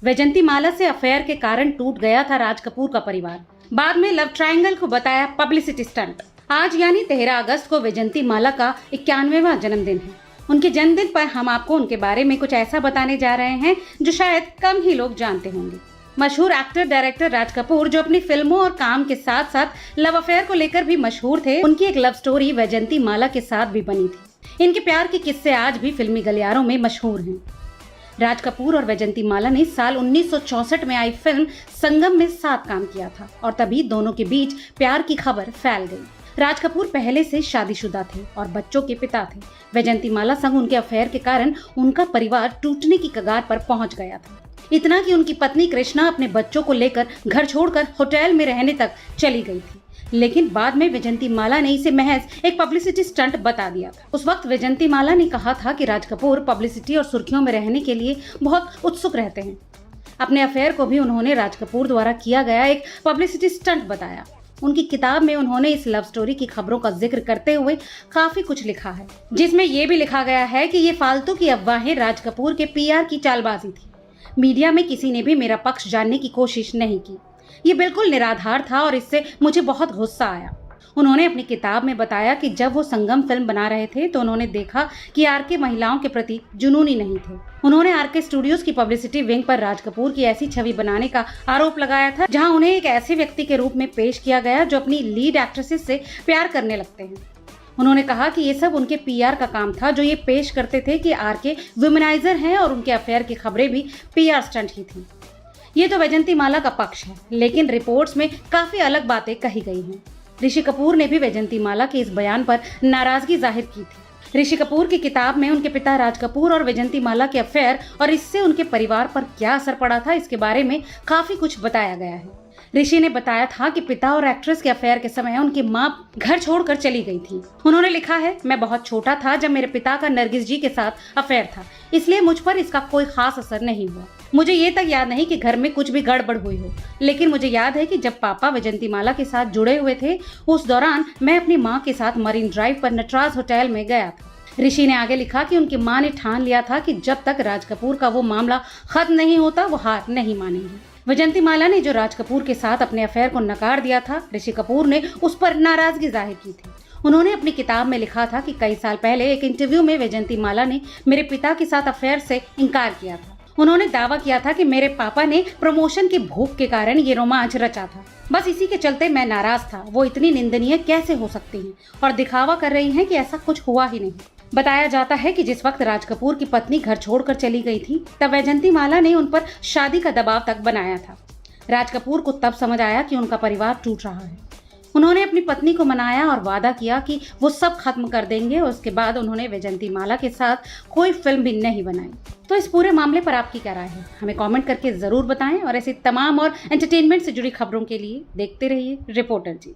वैजंती माला से अफेयर के कारण टूट गया था राज कपूर का परिवार। बाद में लव ट्रायंगल को बताया पब्लिसिटी स्टंट। आज यानी 13 अगस्त को वैजंती माला का 91वां जन्मदिन है। उनके जन्मदिन पर हम आपको उनके बारे में कुछ ऐसा बताने जा रहे हैं जो शायद कम ही लोग जानते होंगे। मशहूर एक्टर डायरेक्टर राज कपूर, जो अपनी फिल्मों और काम के साथ साथ लव अफेयर को लेकर भी मशहूर थे, उनकी एक लव स्टोरी वैजंती माला के साथ भी बनी थी। इनके प्यार के किस्से आज भी फिल्मी गलियारों में मशहूर हैं। राज कपूर और वैजंती माला ने साल 1964 में आई फिल्म संगम में साथ काम किया था और तभी दोनों के बीच प्यार की खबर फैल गई। राज कपूर पहले से शादीशुदा थे और बच्चों के पिता थे। वैजंती माला संग उनके अफेयर के कारण उनका परिवार टूटने की कगार पर पहुंच गया था। इतना कि उनकी पत्नी कृष्णा अपने बच्चों को लेकर घर छोड़कर होटल में रहने तक चली गई थी। लेकिन बाद में वैजंती माला ने इसे महज एक पब्लिसिटी स्टंट बता दिया था। उस वक्त वैजंती माला ने कहा था कि राज कपूर पब्लिसिटी और सुर्खियों में रहने के लिए बहुत उत्सुक रहते हैं। अपने अफेयर को भी उन्होंने राज कपूर द्वारा किया गया एक पब्लिसिटी स्टंट बताया। उनकी किताब में उन्होंने इस लव स्टोरी की खबरों का जिक्र करते हुए काफी कुछ लिखा है, जिसमें यह भी लिखा गया है कि ये फालतू की अफवाहें राज कपूर के पीआर की चालबाजी थी। मीडिया में किसी ने भी मेरा पक्ष जानने की कोशिश नहीं की। ये बिल्कुल निराधार था और इससे मुझे बहुत गुस्सा आया। उन्होंने अपनी किताब में बताया कि जब वो संगम फिल्म बना रहे थे तो उन्होंने देखा कि आरके महिलाओं के प्रति जुनूनी नहीं थे। उन्होंने आरके स्टूडियोज की पब्लिसिटी विंग पर राज कपूर की ऐसी छवि बनाने का आरोप लगाया था जहां उन्हें एक ऐसे व्यक्ति के रूप में पेश किया गया जो अपनी लीड एक्ट्रेसेस से प्यार करने लगते हैं। उन्होंने कहा कि ये सब उनके पीआर का काम था, जो ये पेश करते थे कि आरके वुमेनाइजर हैं और उनके अफेयर की खबरें भी पीआर स्टंट ही थी। ये तो वैजंती माला का पक्ष है, लेकिन रिपोर्ट्स में काफी अलग बातें कही गई हैं। ऋषि कपूर ने भी वैजंती माला के इस बयान पर नाराजगी जाहिर की थी। ऋषि कपूर की किताब में उनके पिता राज कपूर और वैजंती माला के अफेयर और इससे उनके परिवार पर क्या असर पड़ा था, इसके बारे में काफी कुछ बताया गया है। ऋषि ने बताया था कि पिता और एक्ट्रेस के अफेयर के समय उनकी मां घर छोड़कर चली गई थी। उन्होंने लिखा है, मैं बहुत छोटा था जब मेरे पिता का नरगिस जी के साथ अफेयर था, इसलिए मुझ पर इसका कोई खास असर नहीं हुआ। मुझे ये तक याद नहीं कि घर में कुछ भी गड़बड़ हुई हो, लेकिन मुझे याद है कि जब पापा वैजंती माला के साथ जुड़े हुए थे, उस दौरान मैं अपनी माँ के साथ मरीन ड्राइव पर नटराज होटल में गया था। ऋषि ने आगे लिखा कि उनकी माँ ने ठान लिया था कि जब तक राज कपूर का वो मामला खत्म नहीं होता वो हार नहीं मानेंगे। वैजंती माला ने जो राज कपूर के साथ अपने अफेयर को नकार दिया था, ऋषि कपूर ने उस पर नाराजगी जाहिर की थी। उन्होंने अपनी किताब में लिखा था कि कई साल पहले एक इंटरव्यू में वैजंती माला ने मेरे पिता के साथ अफेयर से इनकार किया था। उन्होंने दावा किया था कि मेरे पापा ने प्रमोशन की भूख के कारण ये रोमांच रचा था, बस इसी के चलते मैं नाराज था। वो इतनी निंदनीय कैसे हो सकती हैं और दिखावा कर रही हैं कि ऐसा कुछ हुआ ही नहीं। बताया जाता है कि जिस वक्त राज कपूर की पत्नी घर छोड़कर चली गई थी, तब वैजंती माला ने उन पर शादी का दबाव तक बनाया था। राज कपूर को तब समझ आया कि उनका परिवार टूट रहा है। उन्होंने अपनी पत्नी को मनाया और वादा किया कि वो सब खत्म कर देंगे और उसके बाद उन्होंने वैजंती माला के साथ कोई फिल्म भी नहीं बनाई। तो इस पूरे मामले पर आपकी क्या राय है, हमें कमेंट करके जरूर बताएं और ऐसी तमाम और एंटरटेनमेंट से जुड़ी खबरों के लिए देखते रहिए रिपोर्टर जी।